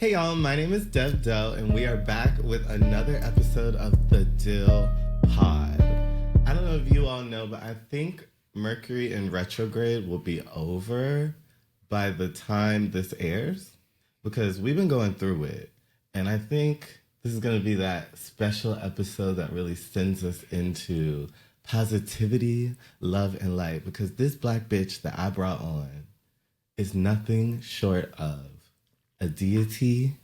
Hey y'all, my name is Dev Dell, and we are back with another episode of the Dill Pod. I don't know if you all know, but I think Mercury in retrograde will be over by the time this airs, because we've been going through it. And I think this is going to be that special episode that really sends us into positivity, love, and light, because this black bitch that I brought on is nothing short of a deity.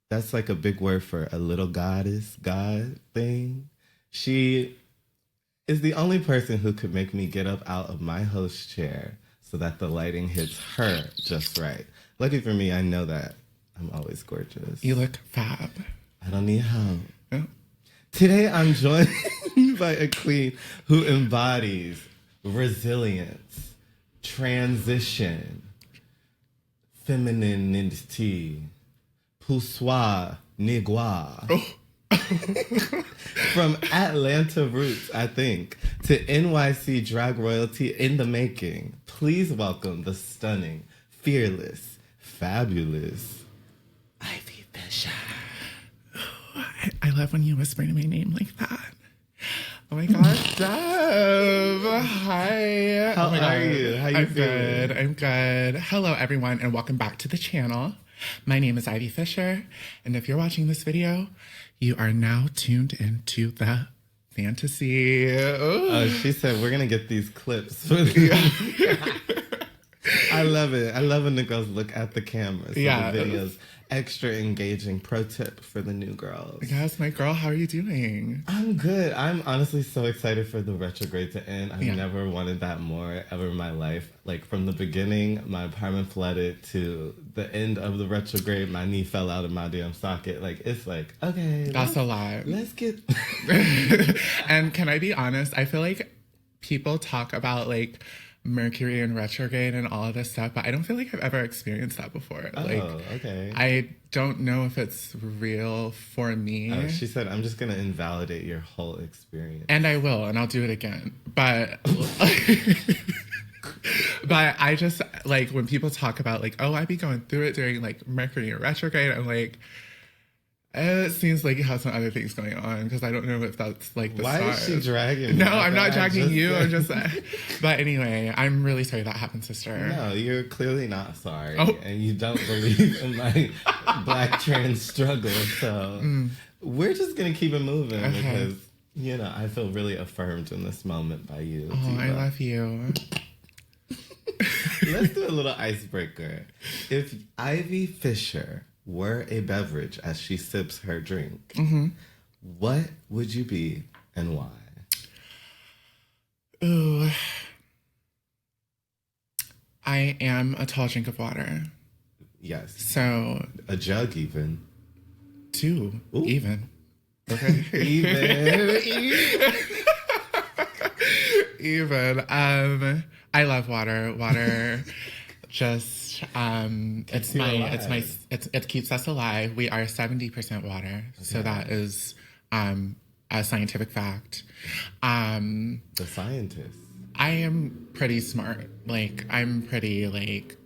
That's like a big word for a little goddess, god thing. She is the only person who could make me get up out of my host chair so that the lighting hits her just right. Lucky for me, I know that I'm always gorgeous. You look fab. I don't need help. Oh. Today, I'm joined by a queen who embodies resilience, transition, femininity, poussoir, nigua. Oh. From Atlanta roots, I think, to NYC drag royalty in the making. Please welcome the stunning, fearless, fabulous Ivy Fischer. I love when you whisper to my name like that. Oh my gosh, Dev. Hi. How are you? How you feeling? I'm good. Hello, everyone, and welcome back to the channel. My name is Ivy Fischer, and if you're watching this video, you are now tuned into the fantasy. Oh, she said we're going to get these clips for the I love it. I love when the girls look at the camera. So the video's extra engaging. Pro tip for the new girls. Yes, my girl, how are you doing? I'm good. I'm honestly so excited for the retrograde to end. I've never wanted that more ever in my life. Like from the beginning, my apartment flooded, to the end of the retrograde, my knee fell out of my damn socket. Like, it's like, okay. That's a lot. Let's get... And can I be honest? I feel like people talk about like Mercury in retrograde and all of this stuff, but I don't feel like I've ever experienced that before. Oh, like, okay. I don't know if it's real for me. She said, I'm just going to invalidate your whole experience. And I will, and I'll do it again. But, but I just, like, when people talk about, like, oh, I be going through it during, like, Mercury in retrograde, I'm like, it seems like it has some other things going on, because I don't know if that's like the Why is she dragging me? No, I'm not dragging you. I'm just but anyway, I'm really sorry that happened, sister. No, you're clearly not sorry. Oh. And you don't believe in my black trans struggle. So we're just going to keep it moving because, you know, I feel really affirmed in this moment by you. Oh, Diva. I love you. Let's do a little icebreaker. If Ivy Fischer were a beverage as she sips her drink, what would you be and why? Ooh. I am a tall drink of water. Yes. So. A jug even. Two. Ooh. Even. Okay. Even. I love water. Water just it keeps us alive. We are 70% water. Okay. So that is a scientific fact. The scientist. I am pretty smart. Like, I'm pretty, like,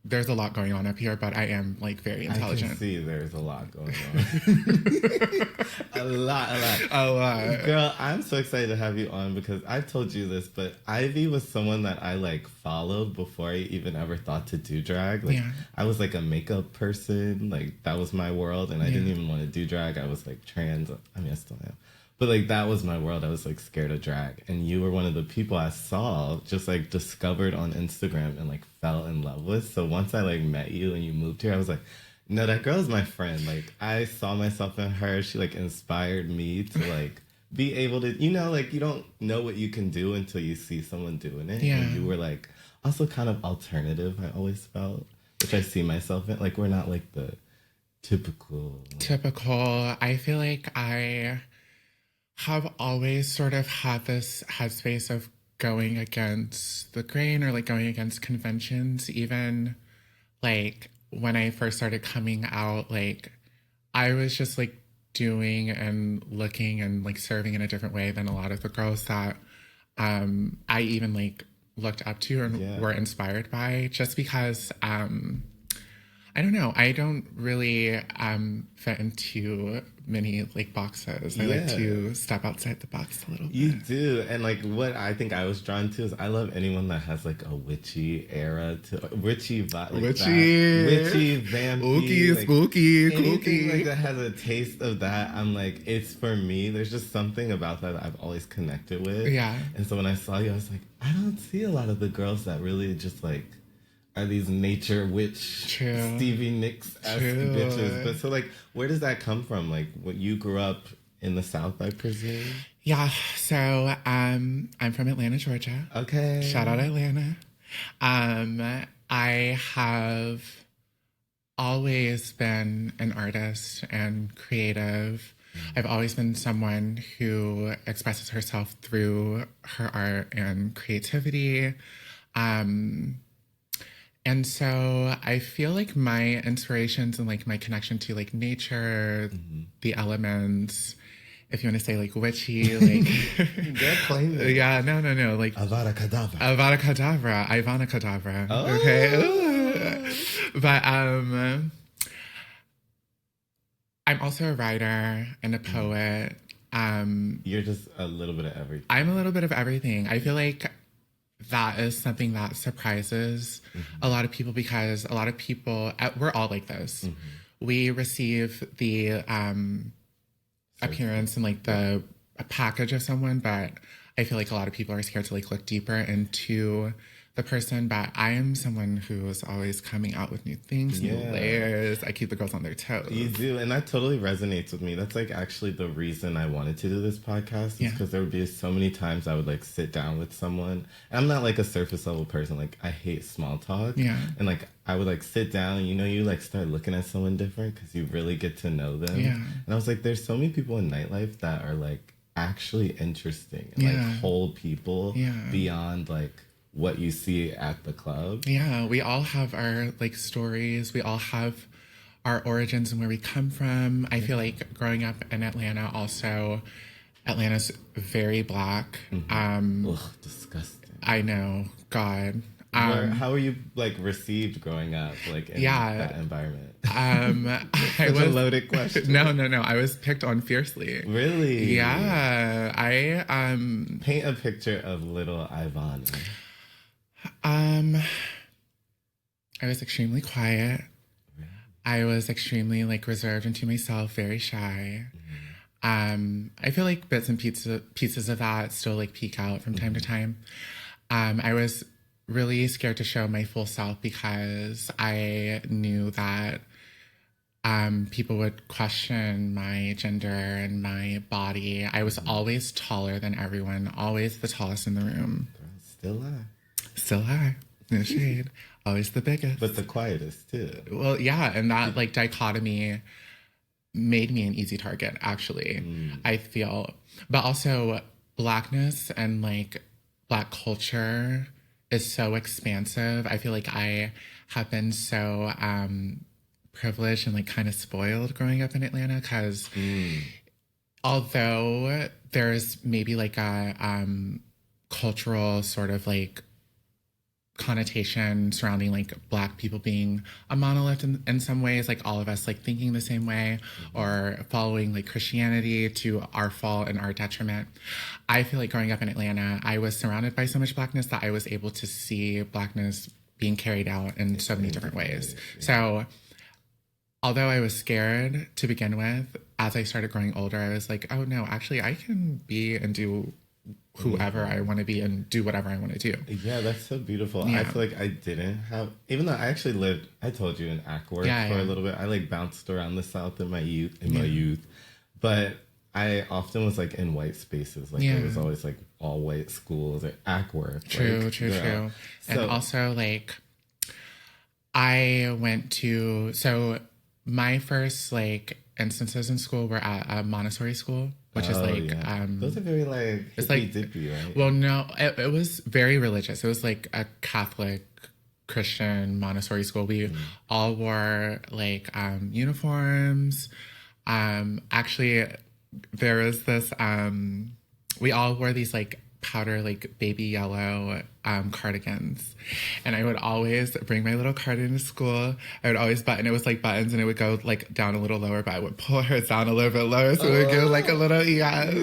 there's a lot going on up here, but I am, like, very intelligent. I can see there's a lot going on. A lot. Girl, I'm so excited to have you on because I've told you this, but Ivy was someone that I, like, followed before I even ever thought to do drag. Like, I was, like, a makeup person. Like, that was my world, and I didn't even want to do drag. I was, like, trans. I mean, I still am. But, like, that was my world. I was, like, scared of drag. And you were one of the people I saw just, like, discovered on Instagram and, like, fell in love with. So once I, like, met you and you moved here, I was like, no, that girl's my friend. Like, I saw myself in her. She, like, inspired me to, like, be able to, you know, like, you don't know what you can do until you see someone doing it. Yeah. And you were, like, also kind of alternative, I always felt, which I see myself in. Like, we're not, like, the typical. I feel like I have always sort of had this headspace of going against the grain or like going against conventions. Even like when I first started coming out, like I was just like doing and looking and like serving in a different way than a lot of the girls that I even like looked up to and were inspired by, just because I don't know. I don't really fit into many like boxes. I like to step outside the box a little bit. You do. And like what I think I was drawn to is I love anyone that has like a witchy era to witchy vibe. Like witchy, vampy, spooky, anything like that has a taste of that. I'm like, it's for me. There's just something about that I've always connected with. Yeah. And so when I saw you, I was like, I don't see a lot of the girls that really just like are these nature witch Stevie Nicks-esque bitches. But so like, where does that come from? Like, what you grew up in the South, I presume? Yeah. So I'm from Atlanta, Georgia. Okay. Shout out Atlanta. I have always been an artist and creative. I've always been someone who expresses herself through her art and creativity. And so I feel like my inspirations and like my connection to like nature, the elements, if you want to say like witchy, like yeah, no, like Avada Kedavra. Ivana Kedavra. Oh. Okay. But I'm also a writer and a poet. You're just a little bit of everything. I'm a little bit of everything. I feel like that is something that surprises a lot of people because a lot of people, we're all like this. We receive the appearance and like the package of someone, but I feel like a lot of people are scared to like look deeper into the person. But I am someone who is always coming out with new things, new layers. I keep the girls on their toes. You do, and that totally resonates with me. That's like actually the reason I wanted to do this podcast is because there would be so many times I would like sit down with someone. And I'm not like a surface level person. Like I hate small talk. Yeah. And like I would like sit down and you like start looking at someone different because you really get to know them. Yeah. And I was like, there's so many people in nightlife that are like actually interesting and like whole people beyond like what you see at the club. Yeah, we all have our like stories. We all have our origins and where we come from. I feel like growing up in Atlanta, also, Atlanta's very Black. Ugh, disgusting. I know, God. How were you like received growing up, like in that environment? I was a loaded question. No. I was picked on fiercely. Really? Yeah. I paint a picture of little Ivana. I was extremely quiet. I was extremely like reserved and to myself, very shy. I feel like bits and pieces of that still like peek out from time to time. I was really scared to show my full self because I knew that people would question my gender and my body. I was always taller than everyone, always the tallest in the room. Still are. No shade. Always the biggest. But the quietest, too. Well, yeah. And that, like, dichotomy made me an easy target, actually, I feel. But also, Blackness and, like, Black culture is so expansive. I feel like I have been so privileged and, like, kind of spoiled growing up in Atlanta because although there's maybe, like, a cultural sort of, like, connotation surrounding like Black people being a monolith in some ways, like all of us like thinking the same way or following like Christianity to our fault and our detriment. I feel like growing up in Atlanta, I was surrounded by so much Blackness that I was able to see Blackness being carried out in so many different ways. So although I was scared to begin with, as I started growing older, I was like, oh no, actually I can be and do whoever I want to be and do whatever I want to do. Yeah, that's so beautiful. Yeah. I feel like I didn't have, even though I actually lived, I told you, in Ackworth for a little bit. I like bounced around the South in my youth, but I often was like in white spaces. Like there was always like all white schools at Ackworth. True. So, and also like I went to, so my first like instances in school were at a Montessori school, which is like those are very like it's like dippy, right? Well, no, it was very religious. It was like a Catholic Christian Montessori school. We all wore like uniforms. Actually, there was this. We all wore these like powder like baby yellow cardigans, and I would always bring my little cardigan to school. I would always button it was like buttons, and it would go like down a little lower, but I would pull hers down a little bit lower, so it would give like a little yes,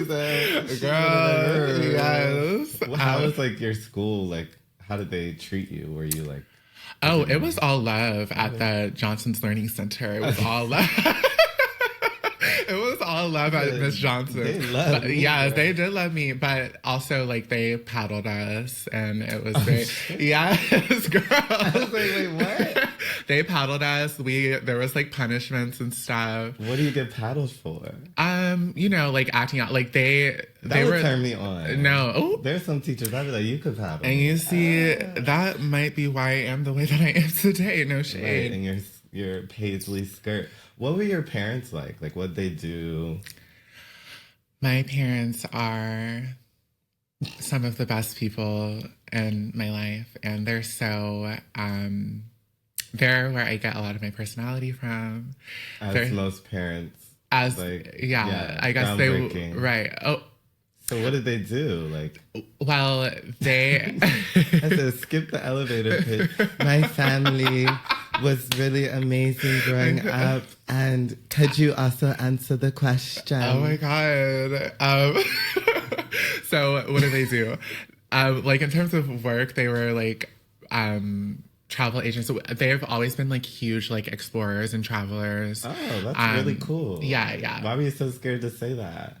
girl, yes. Well, how was like your school? Like, how did they treat you? Were you like? Oh, it was all love at the Johnson's Learning Center. It was all love. It was all love at Miss Johnson. They loved me. Yes, they did love me, but also like they paddled us, and it was great. Yes, girl. I was like, wait, what? They paddled us. There was like punishments and stuff. What do you get paddled for? You know, like acting out. Like they would were turn me on. No, oh. There's some teachers I'd be like, you could paddle. And you see, that might be why I am the way that I am today. No shade. Right, and your paisley skirt. What were your parents like? Like, what'd they do? My parents are some of the best people in my life, and they're so they're where I get a lot of my personality from. As most parents, as like, I guess they right. Oh, so what did they do? Like, well, they I said skip the elevator pitch. My family was really amazing growing up, and could you also answer the question? Oh my god. So what do they do? Like in terms of work, they were like travel agents. So they have always been like huge like explorers and travelers. Oh, that's really cool. Yeah. Why were you so scared to say that?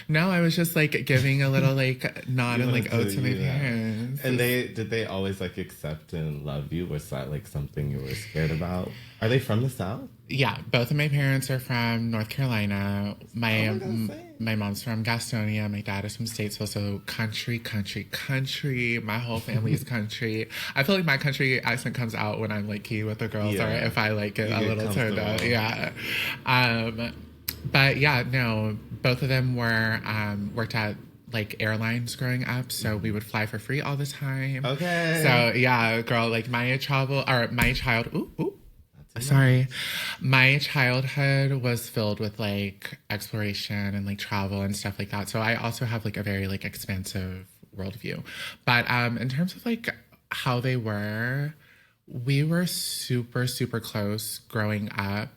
No, I was just like giving a little like nod and like ode to my parents. And did they always like accept and love you? Was that like something you were scared about? Are they from the South? Yeah, both of my parents are from North Carolina. My mom's from Gastonia. My dad is from Statesville. So country. My whole family is country. I feel like my country accent comes out when I'm like key with the girls, or if I like get a little turned up. Yeah. But yeah, no, both of them were worked at like airlines growing up, so we would fly for free all the time. Okay. So yeah, girl, like my childhood was filled with like exploration and like travel and stuff like that. So I also have like a very like expansive worldview. But in terms of like how they were, we were super, super close growing up.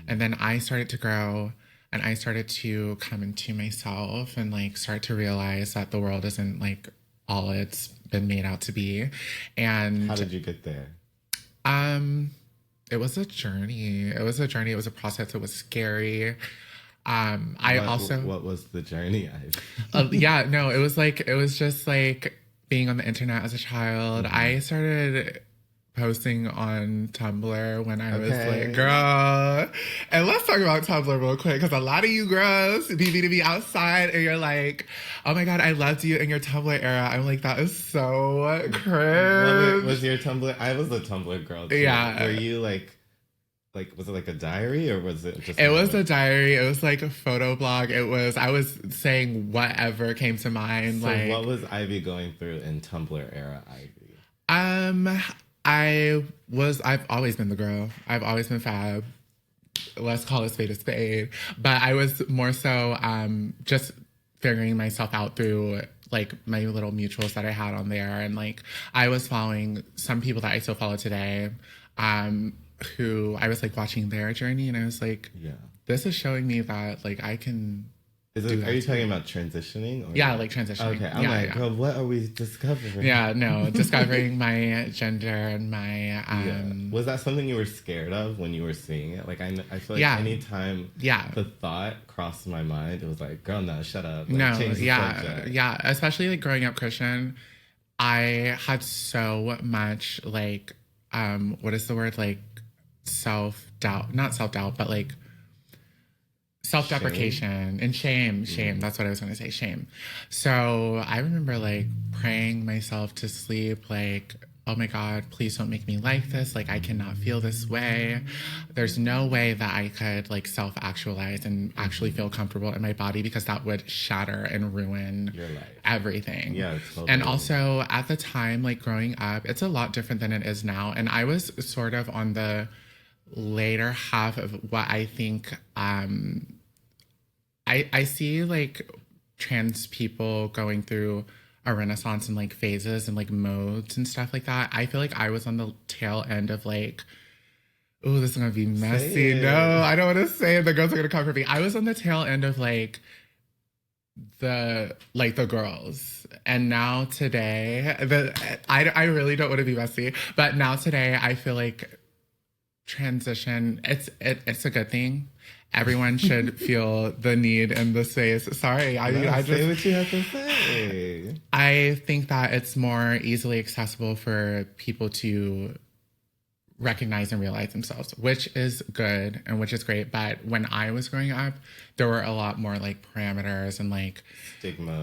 And then I started to grow. And I started to come into myself and like start to realize that the world isn't like all it's been made out to be. And how did you get there? It was a journey. It was a process. It was scary. What was the journey? It was just like being on the internet as a child. Mm-hmm. I started posting on Tumblr when I was like, girl. And let's talk about Tumblr real quick, because a lot of you girls be outside and you're like, oh my God, I loved you in your Tumblr era. I'm like, that is so cringe. Was your Tumblr? I was a Tumblr girl too. Yeah. Were you like, was it like a diary, or was it just? It was a diary. It was like a photo blog. I was saying whatever came to mind. So like, what was Ivy going through in Tumblr era Ivy? I've always been the girl. I've always been fab. Let's call a spade a spade. But I was more so just figuring myself out through like my little mutuals that I had on there. And like I was following some people that I still follow today, who I was like watching their journey, and I was like, this is showing me that like I can. Are you talking about transitioning? Or yeah, like transitioning. Okay, I'm like, girl, what are we discovering? Yeah, no, discovering my gender and my... Was that something you were scared of when you were seeing it? Like, I feel like anytime the thought crossed my mind, it was like, girl, no, shut up. Like, change the subject. Yeah, especially like growing up Christian, I had so much like, what is the word? Like self-doubt, not self-doubt, but like self-deprecation and shame. That's what I was going to say. Shame. So I remember like praying myself to sleep, like, oh my God, please don't make me like this. Like, I cannot feel this way. There's no way that I could like self-actualize and actually feel comfortable in my body, because that would shatter and ruin your life, everything. Yeah. Totally. And also at the time, like growing up, it's a lot different than it is now. And I was sort of on the later half of what I think, I see like trans people going through a renaissance and like phases and like modes and stuff like that. I feel like I was on the tail end of like, oh, this is gonna be messy. No, I don't want to say it. The girls are gonna come for me. I was on the tail end of like the girls, and now today, I really don't want to be messy, but now today I feel like transition. It's a good thing. Everyone should feel the need and the space. Sorry, I just say what you have to say. I think that it's more easily accessible for people to recognize and realize themselves, which is good and which is great. But when I was growing up, there were a lot more like parameters and like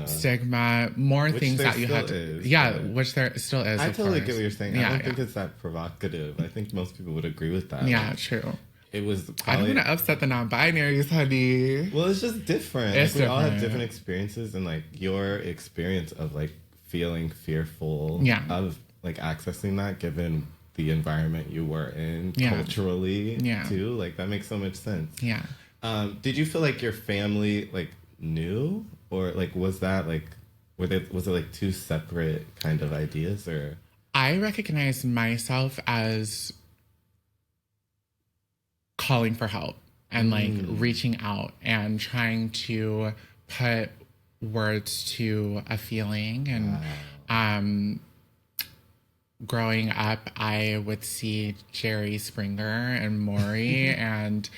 stigma, more which things that you had to, which there still is. I totally get what you're saying. I don't think it's that provocative. I think most people would agree with that. Yeah, true. It was probably, I don't want to upset the non-binaries, honey. Well, it's just different. It's we all have different experiences, and like your experience of like feeling fearful of like accessing that, given the environment you were in culturally too, like that makes so much sense. Yeah. Did you feel like your family like knew, or like was that like was it like two separate kind of ideas, or? I recognize myself as calling for help and like reaching out and trying to put words to a feeling. And growing up, I would see Jerry Springer and Maury and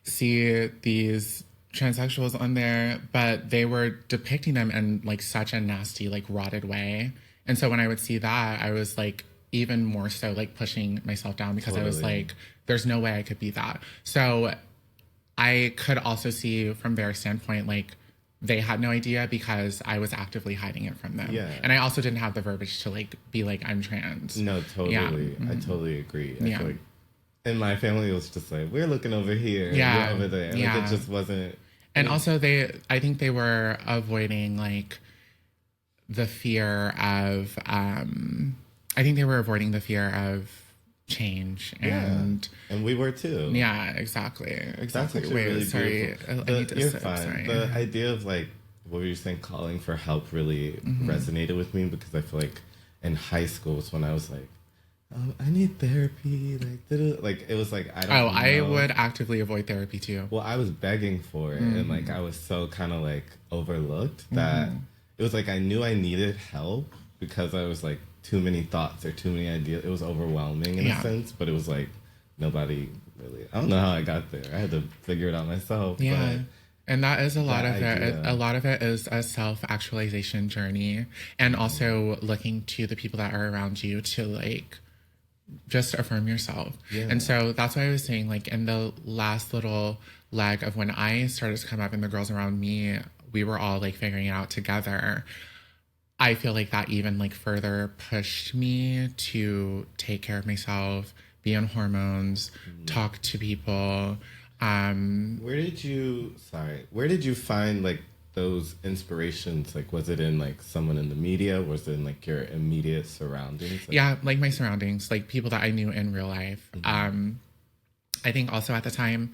see these transsexuals on there, but they were depicting them in like such a nasty, like rotted way. And so when I would see that, I was like even more so like pushing myself down, because I was like, there's no way I could be that. So I could also see from their standpoint, like they had no idea because I was actively hiding it from them. Yeah. And I also didn't have the verbiage to like be like, I'm trans. No, totally. Yeah. I totally agree. I feel like in my family, it was just like, we're looking over here. Yeah. You're over there. Like, it just wasn't. And also I think they were avoiding like the fear of, I think they were avoiding the fear of change, and we were too. Yeah, exactly. That's actually really sorry. You're fine. Sorry. The idea of like what were you saying, calling for help, really resonated with me, because I feel like in high school was when I was like, oh, I need therapy. Like it was like I don't know. I would actively avoid therapy too. Well, I was begging for it, and like I was so kind of like overlooked that it was like I knew I needed help because I was like too many thoughts or too many ideas. It was overwhelming in a sense, but it was like nobody really. I don't know how I got there. I had to figure it out myself. Yeah. But and that is a lot of it. A lot of it is a self-actualization journey, and also looking to the people that are around you to like just affirm yourself. Yeah. And so that's why I was saying, like, in the last little leg of when I started to come up and the girls around me, we were all like figuring it out together. I feel like that even like further pushed me to take care of myself, be on hormones, talk to people. Where did you find like those inspirations? Like, was it in like someone in the media? Was it in like your immediate surroundings? Like, yeah, like my surroundings, like people that I knew in real life. I think also at the time,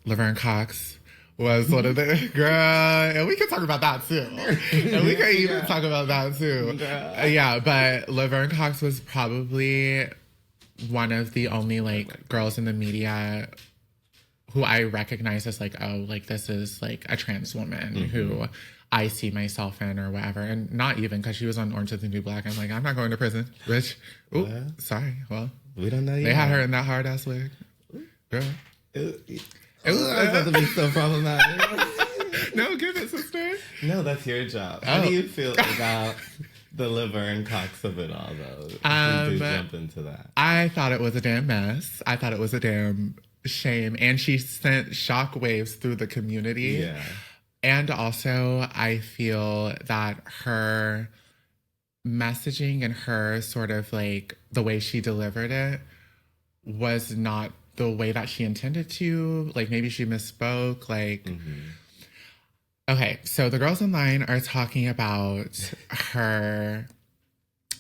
Laverne Cox was one of the girl, and we can talk about that too. And we can even talk about that too. Yeah, but Laverne Cox was probably one of the only like girls in the media who I recognize as like, oh, like this is like a trans woman who I see myself in or whatever. And not even because she was on Orange is the New Black. I'm like, I'm not going to prison, bitch. Ooh, sorry. Well, we don't know yet. They had her in that hard ass wig. Girl. It was about to be so problematic. No, give it, sister. No, that's your job. How do you feel about the Laverne Cox of it all, though? We do jump into that. I thought it was a damn mess. I thought it was a damn shame. And she sent shockwaves through the community. Yeah. And also, I feel that her messaging and her sort of like the way she delivered it was not the way that she intended to. Like maybe she misspoke. Like, okay, so the girls online are talking about her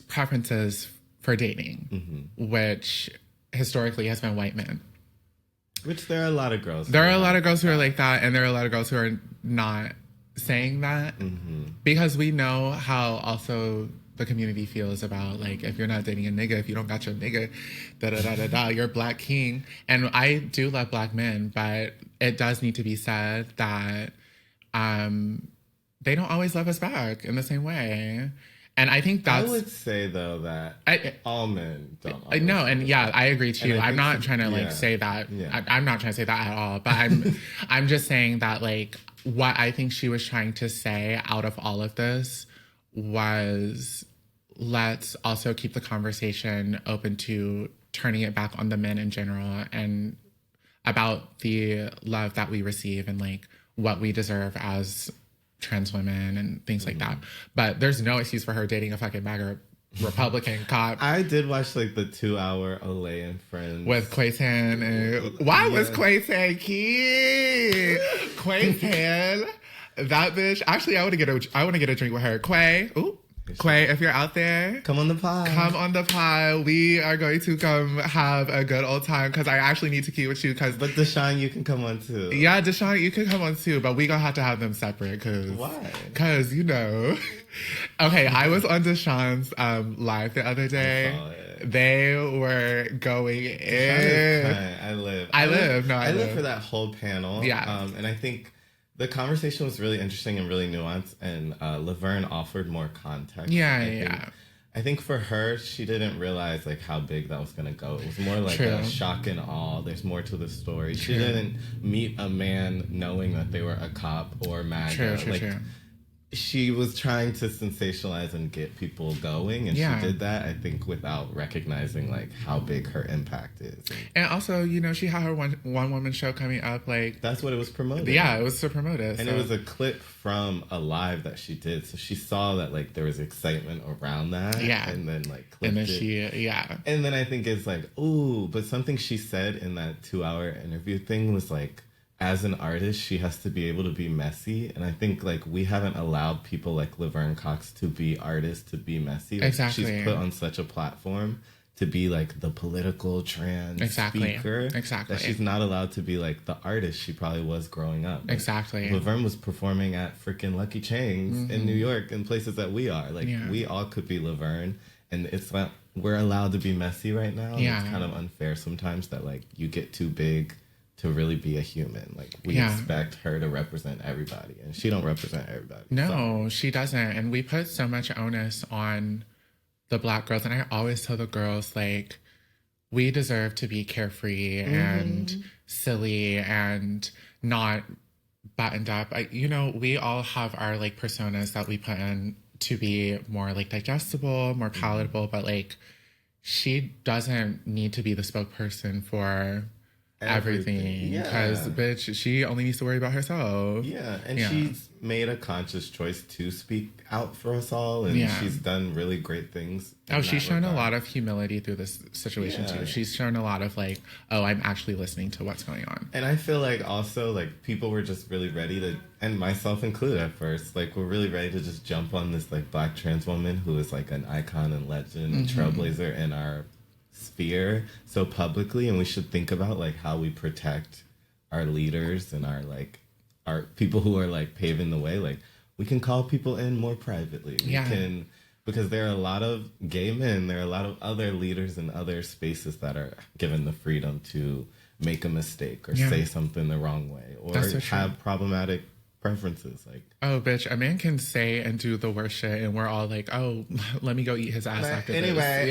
preferences for dating, which historically has been white men. Which there are a lot of girls. There are a lot of girls who are like that, and there are a lot of girls who are not saying that because we know how also the community feels about like if you're not dating a nigga, if you don't got your nigga, da da da da da, you're Black king. And I do love Black men, but it does need to be said that they don't always love us back in the same way. And I think that's... I would say, though, that all men don't always. No, and yeah, I agree, too. I'm not trying to, like, yeah, say that. Yeah. I'm not trying to say that at all. But I'm just saying that, like, what I think she was trying to say out of all of this was let's also keep the conversation open to turning it back on the men in general and about the love that we receive and, like, what we deserve as trans women and things like that. But there's no excuse for her dating a fucking MAGA Republican cop. I did watch like the 2-hour Olay and Friends with Quayton. And why was Quayton key? Quayton, that bitch. Actually, I want to get a drink with her. Quay, if you're out there, come on the pod. Come on the pod. We are going to come have a good old time because I actually need to keep with you. But Deshaun, you can come on too. Yeah, Deshaun, you can come on too. But we gonna have to have them separate. Why? Because you know. Okay, I was on Deshaun's live the other day. They were going in. I live for that whole panel. Yeah. And I think the conversation was really interesting and really nuanced, and Laverne offered more context. I think for her, she didn't realize like how big that was gonna go. It was more like a shock and awe. There's more to the story. She didn't meet a man knowing that they were a cop or MAGA. She was trying to sensationalize and get people going, and she did that, I think, without recognizing like how big her impact is. And also, you know, she had her one woman show coming up. Like that's what it was promoted. Yeah, it was to promote it, and it was a clip from a live that she did. So she saw that like there was excitement around that. Yeah, and then like clipped it. And then I think it's like, ooh, but something she said in that 2-hour interview thing was like, as an artist, she has to be able to be messy. And I think, like, we haven't allowed people like Laverne Cox to be artists, to be messy. Like, exactly. She's put on such a platform to be, like, the political trans speaker. Exactly. That she's not allowed to be, like, the artist she probably was growing up. Like, exactly. Laverne was performing at freaking Lucky Chang's in New York and places that we are. Like, we all could be Laverne. And it's not, we're allowed to be messy right now. Yeah. It's kind of unfair sometimes that, like, you get too big to really be a human. Like, we expect her to represent everybody, and she don't represent everybody. No, she doesn't. And we put so much onus on the Black girls, and I always tell the girls, like, we deserve to be carefree and silly and not buttoned up. You know, we all have our, like, personas that we put in to be more, like, digestible, more palatable, but, like, she doesn't need to be the spokesperson for everything, because bitch, she only needs to worry about herself. And she's made a conscious choice to speak out for us all, and she's done really great things. She's shown a lot of humility through this situation too. She's shown a lot of like, oh, I'm actually listening to what's going on. And I feel like also like people were just really ready to, and myself included at first, like we're really ready to just jump on this like Black trans woman who is like an icon and legend and trailblazer in our sphere so publicly, and we should think about like how we protect our leaders and our like our people who are like paving the way. Like we can call people in more privately. We can, because there are a lot of gay men, there are a lot of other leaders in other spaces that are given the freedom to make a mistake or say something the wrong way or have problematic preferences. Like, oh bitch, a man can say and do the worst shit and we're all like, oh, let me go eat his ass after anyway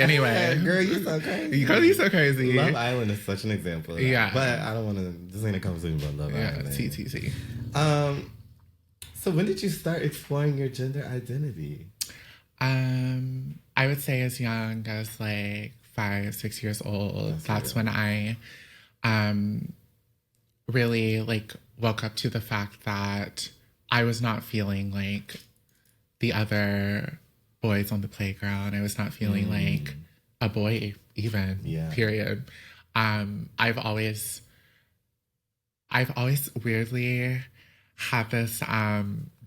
girl, you so crazy. You so crazy. Love Island is such an example of that. But I don't want to, this ain't a conversation about Love Island. TTC. So when did you start exploring your gender identity? I would say as young as like 5-6 years old. That's when I really like woke up to the fact that I was not feeling like the other boys on the playground. I was not feeling like a boy even, period. I've always weirdly had this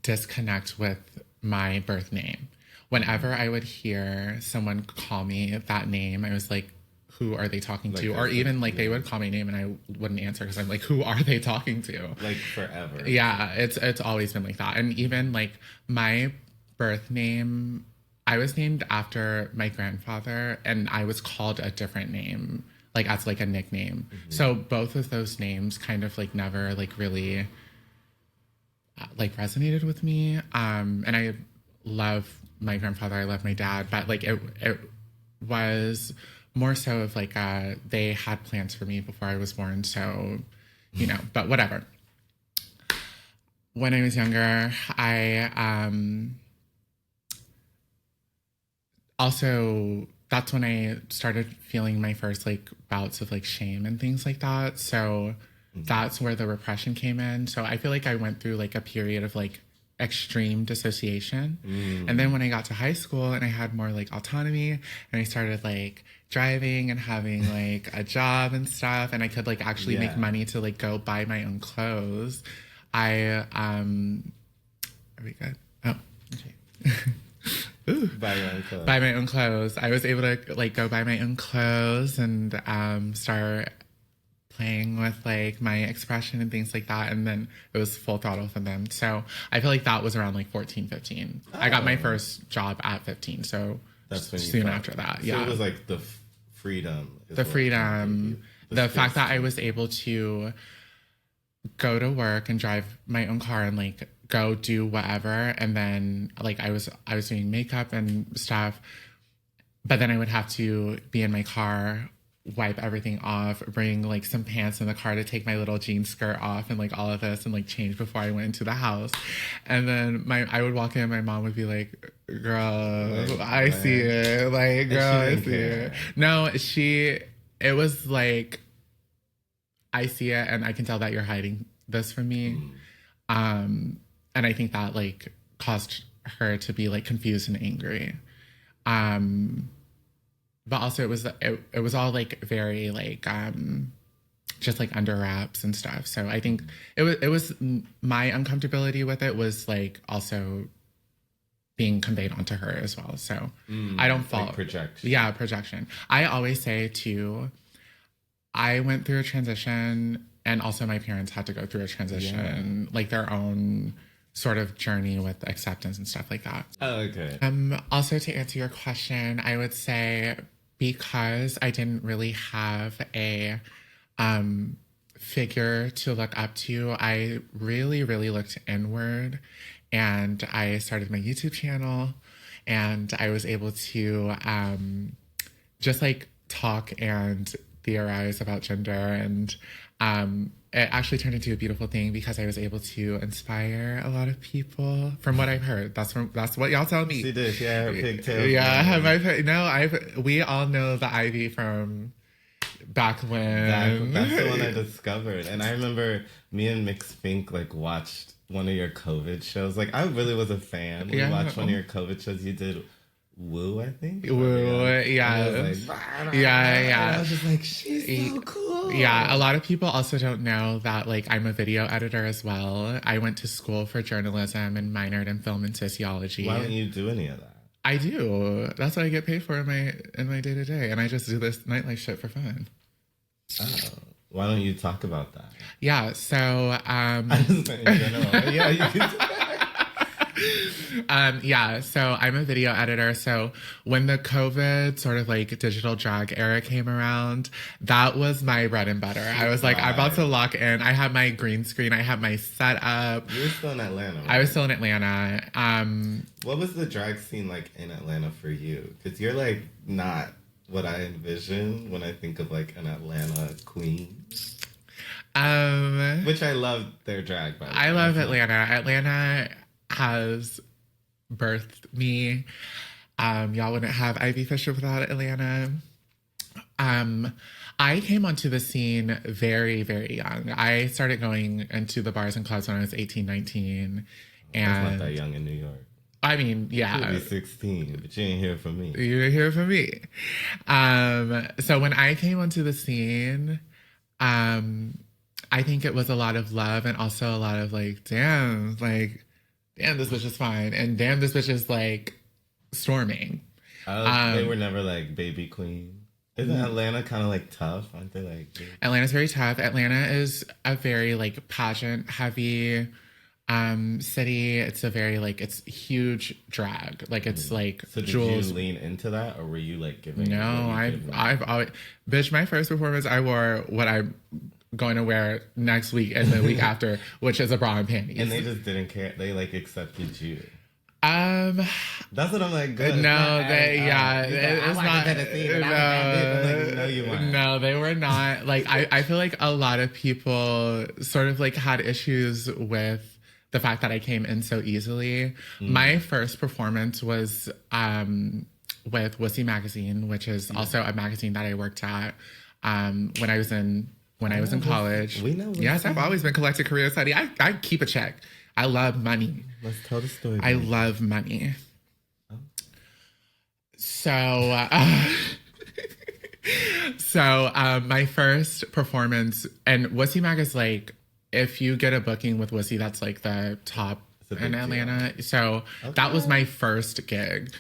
disconnect with my birth name. Whenever I would hear someone call me that name, I was like, who are they talking Like, to? Or even like they would call my name and I wouldn't answer because I'm like, who are they talking to? Like forever. Yeah, it's always been like that. And even like my birth name, I was named after my grandfather and I was called a different name, like as like a nickname. So both of those names kind of like never like really like resonated with me. And I love my grandfather, I love my dad, but like it was more so of like they had plans for me before I was born, so you know, but whatever. When I was younger, I also, that's when I started feeling my first like bouts of like shame and things like that. So that's where the repression came in. So I feel like I went through like a period of like extreme dissociation. And then when I got to high school and I had more like autonomy and I started like driving and having like a job and stuff, and I could like actually make money to like go buy my own clothes. Are we good? Oh, okay. Buy your own clothes. Buy my own clothes. I was able to like go buy my own clothes and start playing with like my expression and things like that, and then it was full throttle for them. So I feel like that was around like 14, 15. I got my first job at 15, so that's when soon after that. So it was like the freedom. The freedom, the fact that I was able to go to work and drive my own car and like go do whatever, and then like I was doing makeup and stuff, but then I would have to be in my car, wipe everything off, bring like some pants in the car to take my little jean skirt off and like all of this and like change before I went into the house. And then I would walk in and my mom would be like, girl, I see it. Like, girl, I see it. No, it was like, I see it and I can tell that you're hiding this from me. And I think that like caused her to be like confused and angry. But also it was all like very like just like under wraps and stuff. So I think it was my uncomfortability with it was like also being conveyed onto her as well. So I don't fault. Like projection. Yeah, projection. I always say too, I went through a transition and also my parents had to go through a transition, like their own sort of journey with acceptance and stuff like that. Oh, okay. Also to answer your question, I would say because I didn't really have a figure to look up to, I really, really looked inward, and I started my YouTube channel, and I was able to just like talk and theorize about gender, and it actually turned into a beautiful thing because I was able to inspire a lot of people. From what I've heard, that's what y'all tell me. She did. She had her pigtails. Yeah, we all know the Ivy from back when. That's the one I discovered, and I remember me and Mix Fink like watched one of your COVID shows. Like I really was a fan. We watched one of your COVID shows. You did Woo, I think. Woo, yeah. And I was like, yeah. And I was just like, she's so cool. Yeah, a lot of people also don't know that like I'm a video editor as well. I went to school for journalism and minored in film and sociology. Why don't you do any of that? I do. That's what I get paid for in my day to day, and I just do this nightlife shit for fun. Oh, why don't you talk about that? Yeah. So I just in general. Yeah, you can. So I'm a video editor. So when the COVID sort of like digital drag era came around, that was my bread and butter. I was like, I'm about to lock in. I had my green screen. I had my setup. You were still in Atlanta, right? I was still in Atlanta. What was the drag scene like in Atlanta for you? Because you're like not what I envision when I think of like an Atlanta queen. Which I love their drag, by the way. I love Atlanta. Atlanta has birthed me. Y'all wouldn't have Ivy Fischer without Atlanta. I came onto the scene very, very young. I started going into the bars and clubs when I was 18, 19. And I was not that young in New York. I mean, yeah. You could be 16, but you ain't hear from me. You didn't hear from me. So when I came onto the scene, I think it was a lot of love and also a lot of like, damn, this bitch is fine. And damn, this bitch is like storming. They were never like baby queen. Isn't Atlanta kind of like tough? Aren't they like? Atlanta's very tough. Atlanta is a very like pageant heavy city. It's a very like it's huge drag. Like it's like So did Jules. you lean into that, or were you like giving? No, I've always, bitch. My first performance, I wore what I'm going to wear next week and the week after, which is a bra and panties. And they just didn't care. They like accepted you. Um, That's what I'm like. Good. No, it's not. You No, they were not. Like I feel like a lot of people sort of like had issues with the fact that I came in so easily. My first performance was with Wussy Magazine, which is also a magazine that I worked at when I was in college. We know. Yes, I've always been collecting career study. I keep a check. I love money. Let's tell the story. I love money. Oh. So, my first performance, and Wussy Mag is like, if you get a booking with Wussy, that's like the top in Atlanta. Deal. So that was my first gig.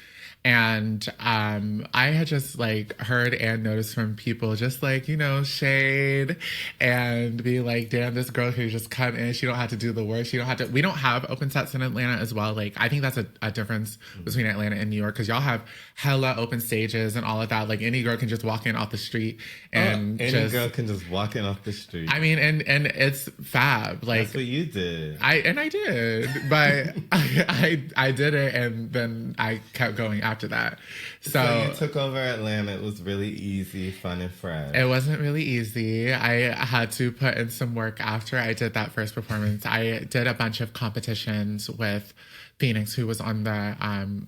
And I had just like heard and noticed from people just like, you know, shade and be like, damn, this girl who just come in, she don't have to do the work. We don't have open sets in Atlanta as well. Like, I think that's a difference between Atlanta and New York, because y'all have hella open stages and all of that. Like, any girl can just walk in off the street and any girl can just walk in off the street. I mean, and it's fab. Like, that's what you did. I did, but I did it, and then I kept going after that. So you took over Atlanta. It was really easy, fun, and fresh. It wasn't really easy. I had to put in some work after I did that first performance. I did a bunch of competitions with Phoenix, who was on the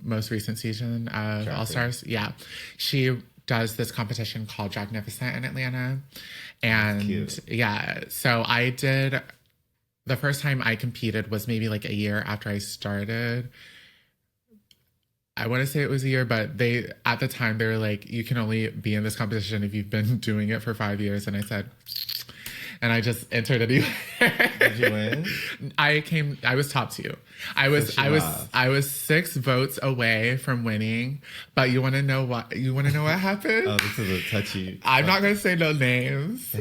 most recent season of All Stars. Yeah. She does this competition called Dragnificent in Atlanta. And yeah, so I did, the first time I competed was maybe like a year after I started. I want to say it was a year, but at the time they were like, you can only be in this competition if you've been doing it for 5 years. And I said, and I just entered anyway. Did you win? I was top 2. I was 6 votes away from winning. But you want to know what happened? Oh, this is a touchy. I'm not going to say no names.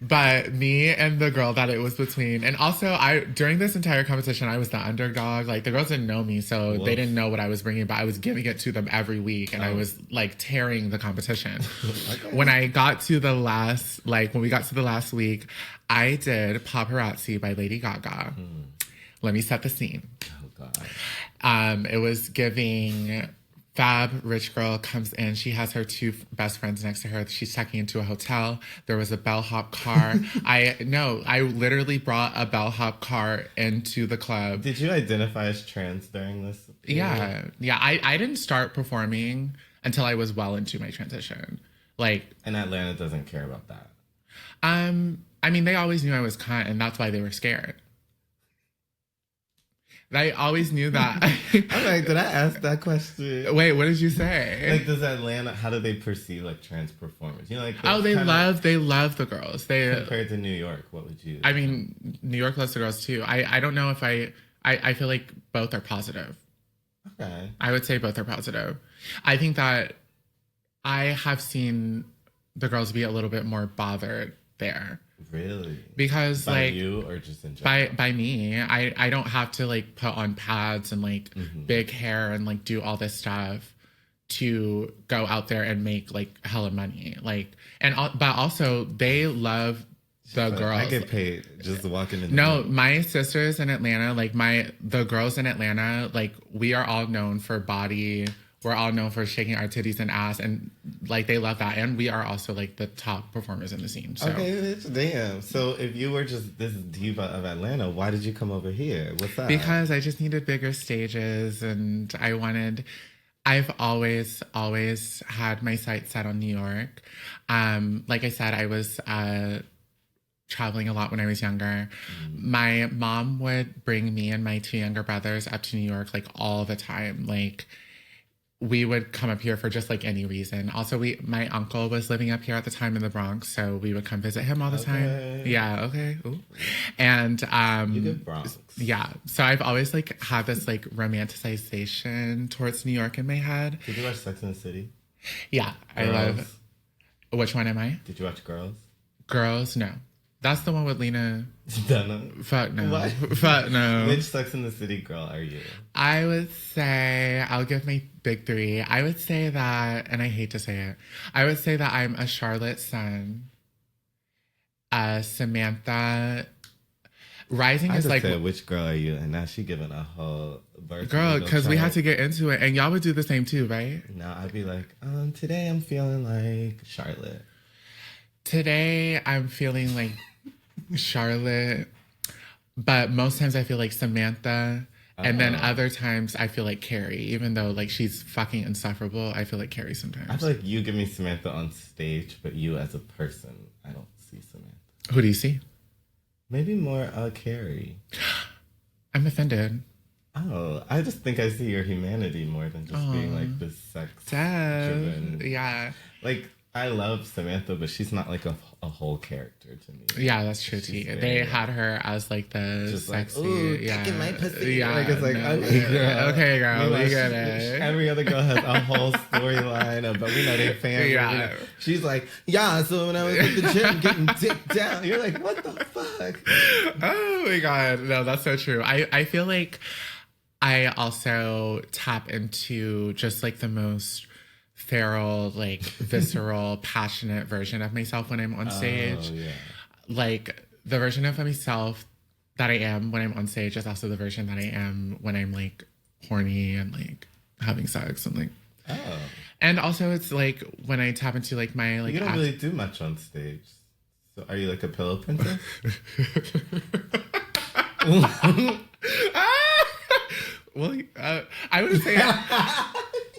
But me and the girl that it was between, and also during this entire competition, I was the underdog. Like, the girls didn't know me, so they didn't know what I was bringing, but I was giving it to them every week, and I was like tearing the competition. Okay. When we got to the last week, I did Paparazzi by Lady Gaga. Let me set the scene. Oh God. It was giving fab rich girl comes in. She has her 2 best friends next to her. She's checking into a hotel. There was a bellhop car. I literally brought a bellhop car into the club. Did you identify as trans during this period? Yeah. I didn't start performing until I was well into my transition. Like, and Atlanta doesn't care about that. I mean, they always knew I was cunt, and that's why they were scared. I always knew that. I'm like, did I ask that question? Wait, what did you say? Like, does Atlanta, how do they perceive like trans performers? You know, like, they love the girls. Compared to New York, what would you? I mean, New York loves the girls too. I don't know if I feel like both are positive. Okay. I would say both are positive. I think that I have seen the girls be a little bit more bothered there. Really? Because by you or just in general? By me. I don't have to like put on pads and like big hair and like do all this stuff to go out there and make like hella money. Like, but also they love the girls. I get paid just walking in. My sisters in Atlanta, like the girls in Atlanta, like we are all known for body. We're all known for shaking our titties and ass, and like they love that. And we are also like the top performers in the scene. So. Okay, bitch, damn. So if you were just this diva of Atlanta, why did you come over here? What's that? Because I just needed bigger stages, and I've always had my sights set on New York. Like I said, I was traveling a lot when I was younger. My mom would bring me and my 2 younger brothers up to New York like all the time. Like, we would come up here for just like any reason. Also, my uncle was living up here at the time in the Bronx, so we would come visit him all the time. Yeah, okay. Ooh. And you good Bronx. Yeah. So I've always like had this like romanticization towards New York in my head. Did you watch Sex and the City? Yeah, I love. Which one am I? Did you watch Girls? Girls? No. That's the one with Lena Dunham. Fuck no. What? Fuck no. Which Sex and the City girl are you? I would say, I'll give my big three. I would say that, and I hate to say it, I would say that I'm a Charlotte Sun, Samantha. Rising I is like, said, which girl are you? And now she giving a whole version. girl, because we had to get into it, and y'all would do the same too, right? Now I'd be like, today I'm feeling like Charlotte. Today I'm feeling like Charlotte, but most times I feel like Samantha, and then other times I feel like Carrie. Even though like she's fucking insufferable, I feel like Carrie sometimes. I feel like you give me Samantha on stage, but you as a person, I don't see Samantha. Who do you see? Maybe more Carrie. I'm offended. Oh, I just think I see your humanity more than just being like this sex-driven. Yeah. Like, I love Samantha, but she's not like a whole character to me. Yeah, that's true too. They had her as like the just sexy, like, ooh, yeah, taking my pussy. yeah. Like, it's like, no, okay, girl, we get it. Every other girl has a whole storyline, but we know they fans. Yeah. She's like, yeah. So when I was at the gym getting dick down, you're like, what the fuck? Oh my god, no, that's so true. I feel like I also tap into just like the most feral, like visceral, passionate version of myself when I'm on stage. Yeah. Like the version of myself that I am when I'm on stage is also the version that I am when I'm like horny and like having sex and like. Oh. And also it's like when I tap into like my like. You don't really do much on stage. So are you like a pillow princess? Well, I would say.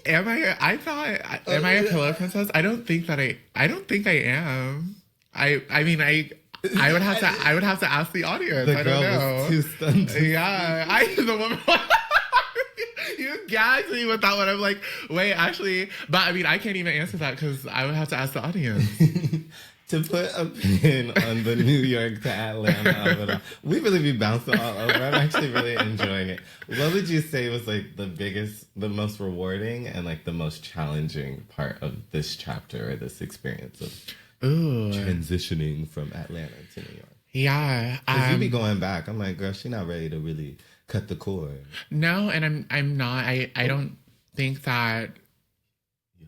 Am I? I thought. Am I a pillow princess? I don't think I am. I mean, I would have to. I would have to ask the audience. The I girl don't know. was too stunned. Yeah, the woman. You gagged me with that one. I'm like, wait, actually, but I mean, I can't even answer that because I would have to ask the audience. To put a pin on the New York to Atlanta, we really be bouncing all over. I'm actually really enjoying it. What would you say was like the most rewarding and like the most challenging part of this chapter or this experience of transitioning from Atlanta to New York? Yeah, because you be going back. I'm like, girl, she's not ready to really cut the cord. No, and I'm not. I don't think that.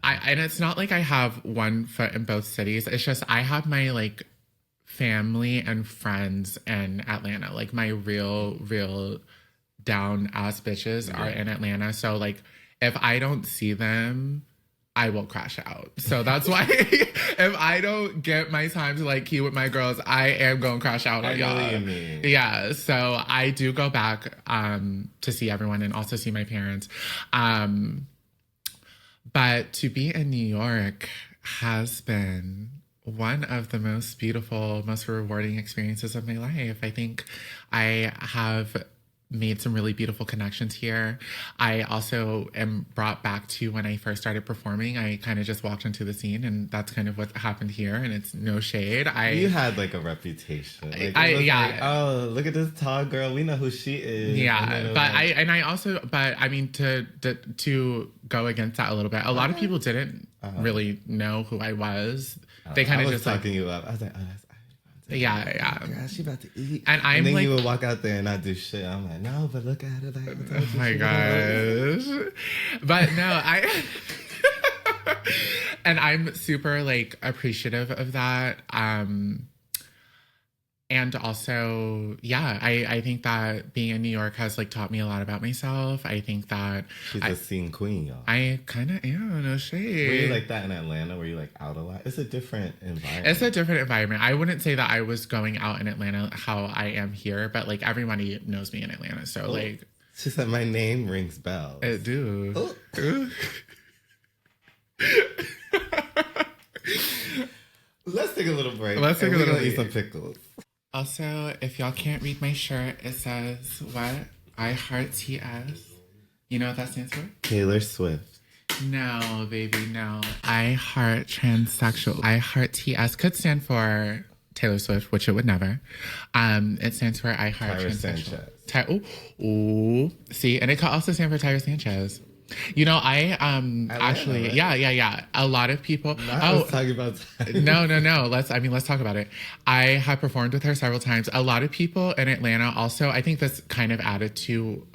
And it's not like I have one foot in both cities. It's just I have my like family and friends in Atlanta. Like my real down ass bitches are in Atlanta. So like if I don't see them, I will crash out. So that's why if I don't get my time to like key with my girls, I am going to crash out on y'all. I know what you mean. Yeah. So I do go back to see everyone and also see my parents. But to be in New York has been one of the most beautiful, most rewarding experiences of my life. I think I have made some really beautiful connections here. I also am brought back to when I first started performing. I kind of just walked into the scene, and that's kind of what happened here, and it's no shade. You had like a reputation. Like, yeah. Like, oh, look at this tall girl. We know who she is. Yeah, but I mean to go against that a little bit. A lot of people didn't really know who I was. They kind of just talking you up. I was like, oh, that's. Yeah. Girl, she about to eat. And then like, you would walk out there and not do shit. I'm like, no, but look at her. Like, oh my gosh. But no, and I'm super like appreciative of that. And also, yeah, I think that being in New York has like taught me a lot about myself. I think that she's a scene queen, y'all. I kind of am, no shade. Were you like that in Atlanta? Were you like out a lot? It's a different environment. It's a different environment. I wouldn't say that I was going out in Atlanta how I am here, but like everybody knows me in Atlanta. So like, she said my name rings bells. It do. Let's take a little break. Let's take a little break. Eat some pickles. Also, if y'all can't read my shirt, it says, what? I heart TS. You know what that stands for? Taylor Swift. No, baby, no. I heart transsexual. I heart TS could stand for Taylor Swift, which it would never. It stands for I heart Tyra transsexual. Sanchez. See, and it could also stand for Tyra Sanchez. You know, I actually, right? yeah. A lot of people. I was talking about No. Let's talk about it. I have performed with her several times. A lot of people in Atlanta also, I think this kind of added to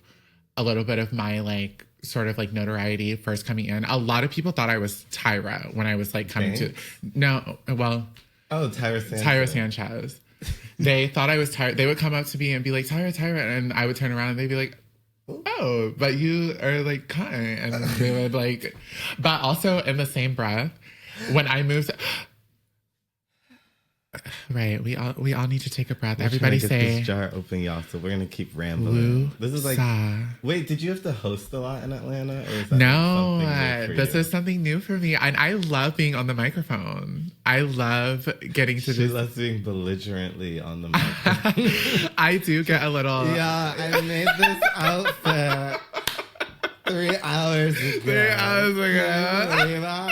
a little bit of my like sort of like notoriety first coming in. A lot of people thought I was Tyra when I was like coming to. No, well. Oh, Tyra Sanchez. Tyra Sanchez. They thought I was Tyra. They would come up to me and be like, Tyra, and I would turn around and they'd be like, oh, but you are like kind. And they would like, but also in the same breath, when I moved, right, we all need to take a breath. Everybody get say this jar open, y'all. So we're gonna keep rambling. This is like, wait, did you have to host a lot in Atlanta? Or is that no, this is something new for me, and I love being on the microphone. I love getting to. She loves being belligerently on the microphone. I do get a little. Yeah, I made this outfit 3 hours ago. 3 hours ago.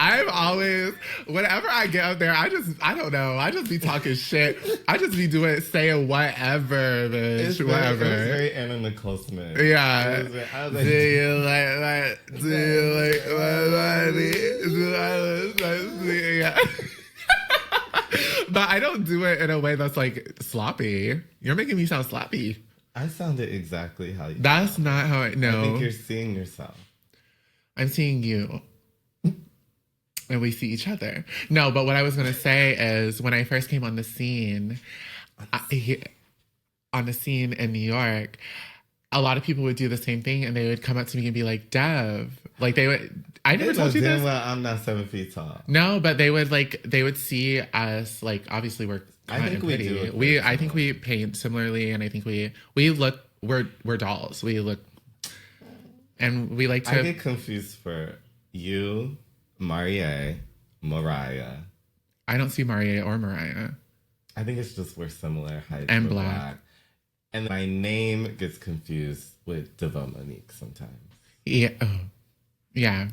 I'm always, whenever I get up there, I don't know. I just be talking shit. I just be saying whatever, bitch, whatever. It was very Anna Nicole Smith. Yeah. I was like, do you like my money? Yeah. But I don't do it in a way that's like sloppy. You're making me sound sloppy. I sounded exactly how you. That's not how I know. I think you're seeing yourself. I'm seeing you. And we see each other. No, but what I was going to say is when I first came on the scene, in New York, a lot of people would do the same thing and they would come up to me and be like, Dev. Like they would, I never told you this. Well, I'm not 7 feet tall. No, but they would see us, like, obviously we're I think we pretty. do. I think we paint similarly and I think we look, we're dolls. We look, and we like to. I get confused for you, Mariah. I don't see Mariah or Mariah. I think it's just we're similar height and black. And my name gets confused with Devo Monique sometimes. Yeah. Oh. Yeah.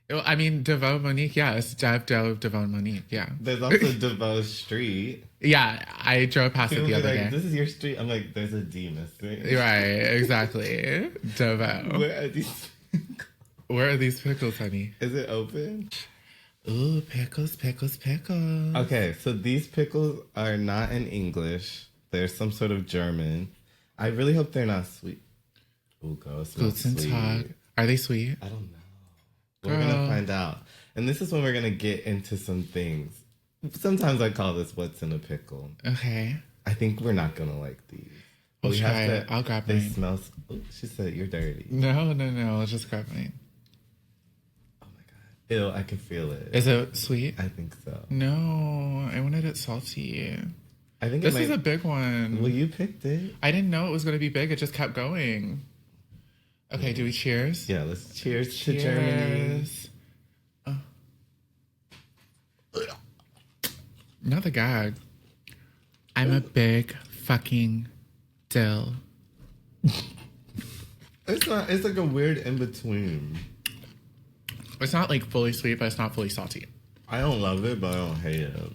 I mean, Devo Monique, yes. Devo Monique, yeah. There's also Devo Street. Yeah, I drove past it the other day. This is your street? I'm like, there's a D missing. Right, exactly. Devo. Where are these pickles? Where are these pickles, honey? Is it open? Ooh, pickles. Okay, so these pickles are not in English. They're some sort of German. I really hope they're not sweet. Ooh, girl, it smells sweet. Tag. Are they sweet? I don't know. We're going to find out. And this is when we're going to get into some things. Sometimes I call this what's in a pickle. Okay. I think we're not going to like these. We'll try. I'll grab mine. They smell... Ooh, she said you're dirty. No. I'll just grab mine. Oh my God. Ew, I can feel it. Is it sweet? I think so. No, I wanted it salty. I think this is a big one. Well, you picked it. I didn't know it was going to be big. It just kept going. Okay, do we cheers? Yeah, let's cheers to Germany. Not the gag. I'm a big fucking dill. It's not. It's like a weird in between. It's not like fully sweet, but it's not fully salty. I don't love it, but I don't hate it.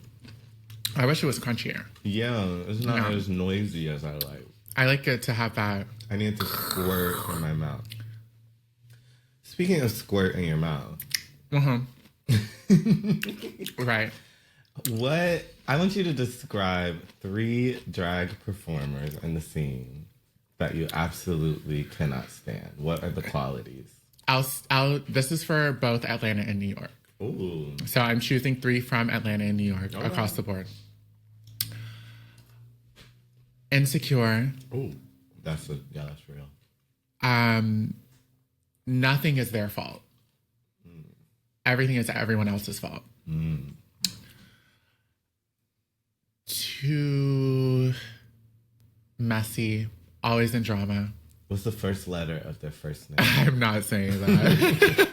I wish it was crunchier. Yeah, it's not as noisy as I like. I like it to have that. I need it to squirt in my mouth. Speaking of squirt in your mouth. Right. What? I want you to describe 3 drag performers in the scene that you absolutely cannot stand. What are the qualities? This is for both Atlanta and New York. Ooh. So I'm choosing 3 from Atlanta and New York across the board. Insecure. Ooh. That's real. Nothing is their fault. Everything is everyone else's fault. Too messy, always in drama. What's the first letter of their first name? I'm not saying that.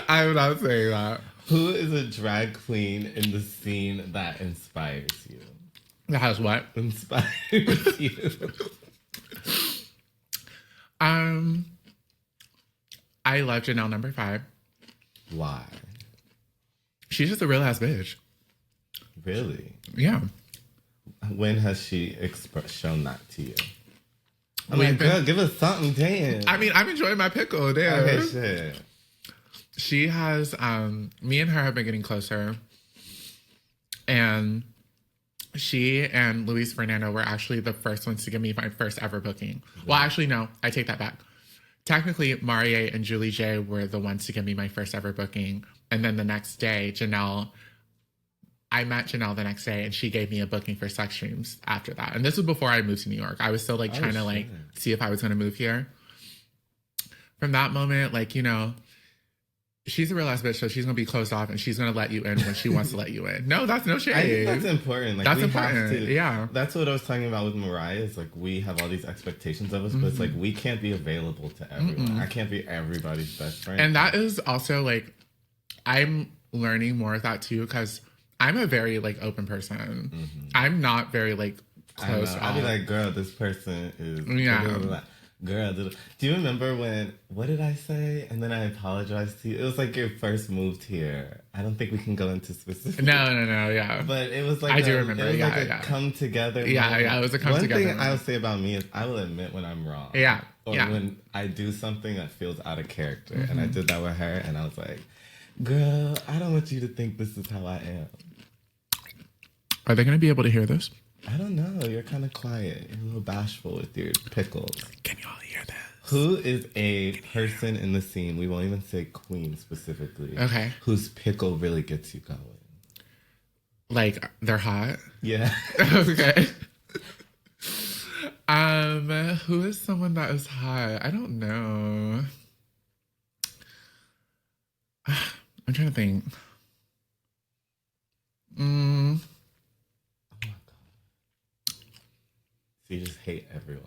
I'm not saying that. Who is a drag queen in the scene that inspires you? That has what? Inspires you. I love Janelle number 5. Why? She's just a real ass bitch. Really? Yeah. When has she shown that to you? I'm like, girl, give us something, damn. I mean, I'm enjoying my pickle, damn. Okay, shit. She has, me and her have been getting closer. And she and Luis Fernando were actually the first ones to give me my first ever booking. Well, actually, no, I take that back. Technically, Marie and Julie J were the ones to give me my first ever booking. And then the next day, I met Janelle the next day and she gave me a booking for Sex Streams after that. And this was before I moved to New York. I was still like trying to see if I was going to move here. From that moment, like, you know, she's a real ass bitch, so she's going to be closed off and she's going to let you in when she wants to let you in. No, that's no shade. I think that's important. Like, that's we important. Have to, yeah. That's what I was talking about with Mariah. Is like we have all these expectations of us, but it's like we can't be available to everyone. I can't be everybody's best friend. And that is also like, I'm learning more of that too, because I'm a very like open person. I'm not very like close off. I'll be like, girl, this person is girl. Do you remember what did I say? And then I apologized to you. It was like your first moved here. I don't think we can go into specifics. No, yeah. But it was like I do remember. It was like a come together. Yeah, it was a come together. One thing I'll say about me is I will admit when I'm wrong. Yeah. Or when I do something that feels out of character. And I did that with her and I was like, girl, I don't want you to think this is how I am. Are they going to be able to hear this? I don't know. You're kind of quiet. You're a little bashful with your pickles. Can you all hear this? Who is a person in the scene, we won't even say queen specifically, okay, whose pickle really gets you going? Like, they're hot? Yeah. Okay. Who is someone that is hot? I don't know. I'm trying to think. Oh my God. So you just hate everyone.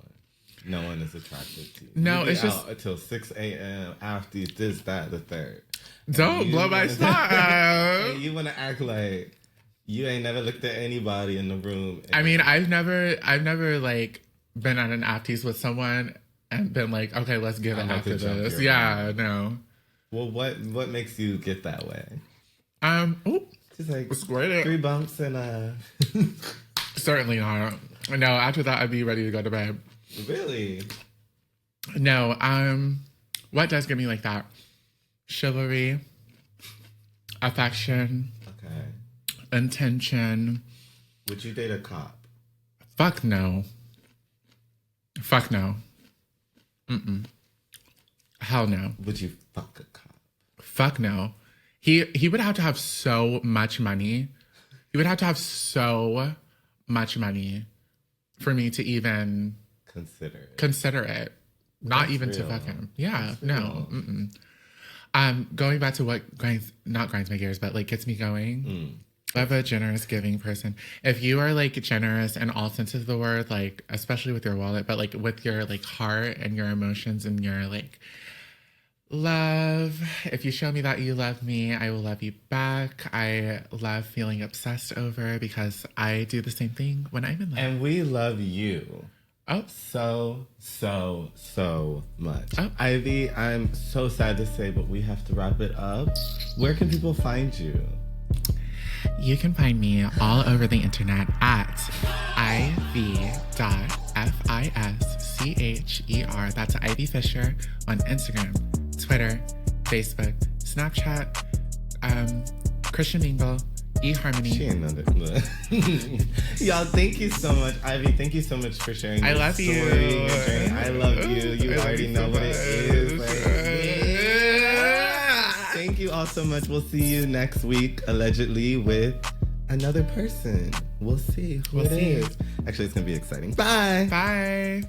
No one is attracted to you. No, you it's just until 6 a.m. after this, that, the third. Don't blow my spot. You want to act like you ain't never looked at anybody in the room. I mean, I've never like been at an afties with someone and been like, okay, let's give it after this. Yeah, no. Well, what makes you get that way? Just like 3 bumps and Certainly not. No, after that I'd be ready to go to bed. Really? No, what does get me like that? Chivalry, affection, intention. Would you date a cop? Fuck no. Fuck no. Mm-mm. Hell no. Would you fuck a cop? Fuck no. He would have to have so much money. He would have to have so much money for me to even consider it. Not That's even real. to fuck him. Yeah, That's no. real. Going back to what grinds my gears, but like gets me going. Of a generous giving person. If you are like generous in all senses of the word, like especially with your wallet, but like with your like heart and your emotions and your like love, if you show me that you love me, I will love you back. I love feeling obsessed over because I do the same thing when I'm in love. And we love you. Oh. So much. Oh. Ivy, I'm so sad to say, but we have to wrap it up. Where can people find you? You can find me all over the internet at iv.fischer. That's Ivy Fischer on Instagram, Twitter, Facebook, Snapchat, Christian Mingle, eHarmony. She ain't nothing. Y'all, thank you so much. Ivy, thank you so much for sharing your love story. you. I love you. You already know what it is. Thank you all so much. We'll see you next week, allegedly, with another person. We'll see who it is. Actually, it's going to be exciting. Bye. Bye.